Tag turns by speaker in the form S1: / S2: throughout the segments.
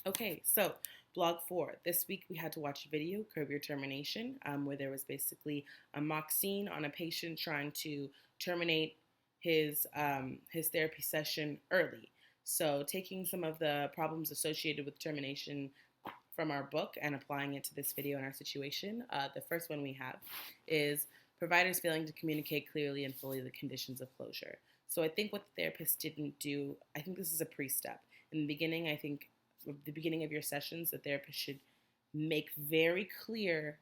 S1: Okay, so blog 4. This week we had to watch a video, Curb Your Termination, where there was basically a mock scene on a patient trying to terminate his therapy session early. So taking some of the problems associated with termination from our book and applying it to this video in our situation. The first one we have is providers failing to communicate clearly and fully the conditions of closure. So I think what the therapist didn't do, I think this is a pre-step. In the beginning, I think the beginning of your sessions, the therapist should make very clear,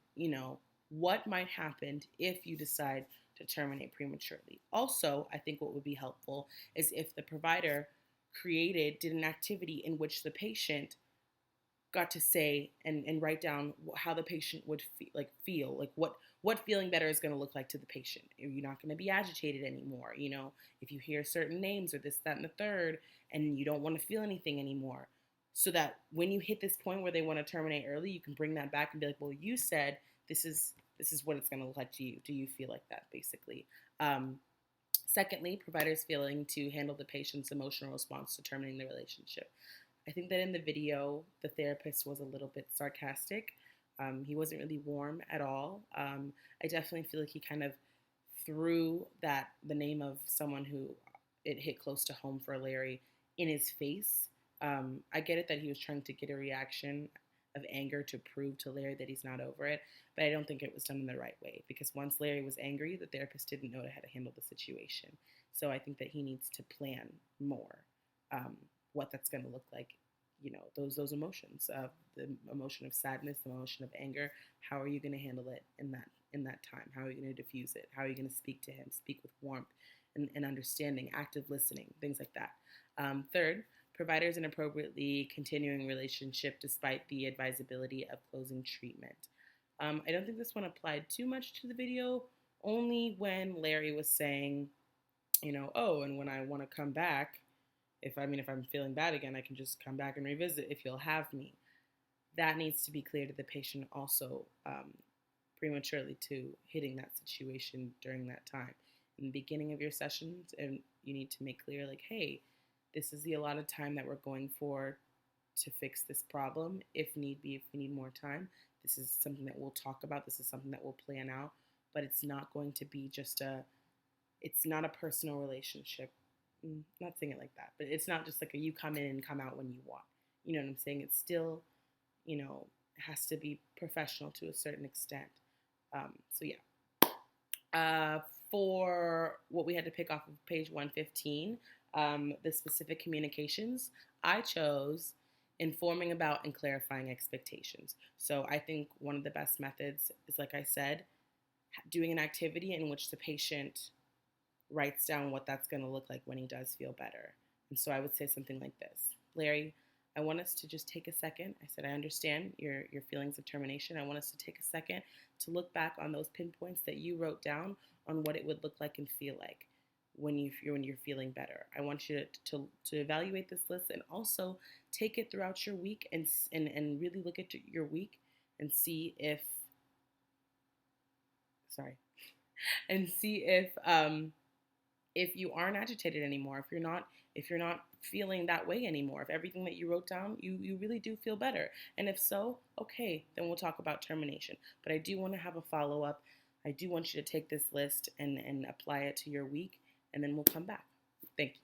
S1: what might happen if you decide to terminate prematurely. Also, I think what would be helpful is if the provider did an activity in which the patient got to say and write down how the patient would feel like what feeling better is going to look like to the patient. You're not going to be agitated anymore. If you hear certain names or this, that, and the third, and you don't want to feel anything anymore, so that when you hit this point where they want to terminate early, you can bring that back and be like, well, you said this is what it's going to look like to you. Do you feel like that, basically? Secondly, providers failing to handle the patient's emotional response to terminating the relationship. I think that in the video, the therapist was a little bit sarcastic. He wasn't really warm at all. I definitely feel like he kind of threw the name of someone who it hit close to home for Larry in his face. I get it that he was trying to get a reaction of anger to prove to Larry that he's not over it, but I don't think it was done in the right way, because once Larry was angry, the therapist didn't know how to handle the situation. So I think that he needs to plan more what that's going to look like. Those emotions, the emotion of sadness, the emotion of anger. How are you going to handle it in that time? How are you going to diffuse it? How are you going to speak to him? Speak with warmth and understanding, active listening, things like that. Third, providers inappropriately continuing relationship despite the advisability of closing treatment. I don't think this one applied too much to the video, only when Larry was saying, oh, and when I want to come back, if I'm feeling bad again, I can just come back and revisit if you'll have me. That needs to be clear to the patient also, prematurely to hitting that situation during that time. In the beginning of your sessions, and you need to make clear, like, hey, this is the allotted time that we're going for to fix this problem. If need be, if we need more time, this is something that we'll talk about. This is something that we'll plan out. But it's not going to be it's not a personal relationship. Not saying it like that, but it's not just like you come in and come out when you want. You know what I'm saying? It's still, it has to be professional to a certain extent. So yeah. For what we had to pick off of page 115, the specific communications, I chose informing about and clarifying expectations. So I think one of the best methods is, like I said, doing an activity in which the patient writes down what that's going to look like when he does feel better. And so I would say something like this: Larry, I want us to just take a second. I said, I understand your feelings of termination. I want us to take a second to look back on those pinpoints that you wrote down on what it would look like and feel like when you're feeling better. I want you to evaluate this list and also take it throughout your week and really look at your week and see if you aren't agitated anymore, if you're not feeling that way anymore, if everything that you wrote down, you really do feel better. And if so, okay, then we'll talk about termination. But I do want to have a follow-up. I do want you to take this list and apply it to your week, and then we'll come back. Thank you.